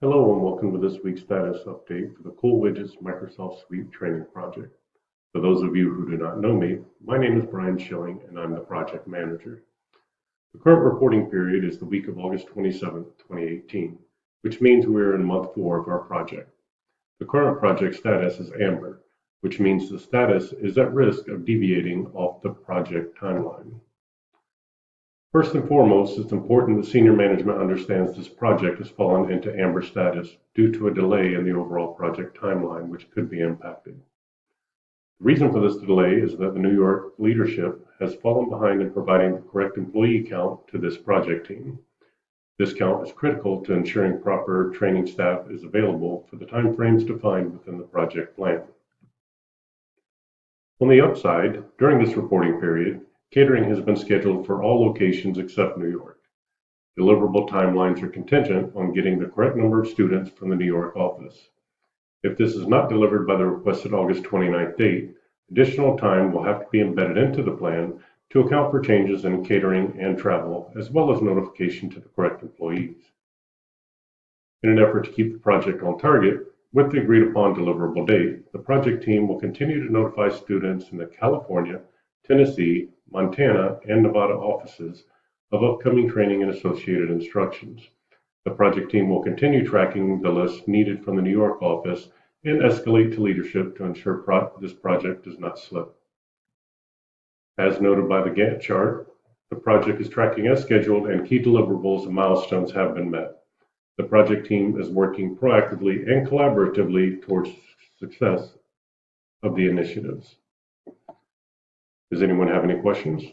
Hello and welcome to this week's status update for the Cool Widgets Microsoft Suite training project. For those of you who do not know me, my name is Brian Schilling and I'm the project manager. The current reporting period is the week of August 27th, 2018, which means we are in month 4 of our project. The current project status is Amber, which means the status is at risk of deviating off the project timeline. First and foremost, it's important that senior management understands this project has fallen into amber status due to a delay in the overall project timeline, which could be impacted. The reason for this delay is that the New York leadership has fallen behind in providing the correct employee count to this project team. This count is critical to ensuring proper training staff is available for the timeframes defined within the project plan. On the upside, during this reporting period, catering has been scheduled for all locations except New York. Deliverable timelines are contingent on getting the correct number of students from the New York office. If this is not delivered by the requested August 29th date, additional time will have to be embedded into the plan to account for changes in catering and travel, as well as notification to the correct employees. In an effort to keep the project on target, with the agreed upon deliverable date, the project team will continue to notify students in the California, Tennessee, Montana, and Nevada offices of upcoming training and associated instructions. The project team will continue tracking the list needed from the New York office and escalate to leadership to ensure this project does not slip. As noted by the Gantt chart, the project is tracking as scheduled and key deliverables and milestones have been met. The project team is working proactively and collaboratively towards success of the initiatives. Does anyone have any questions?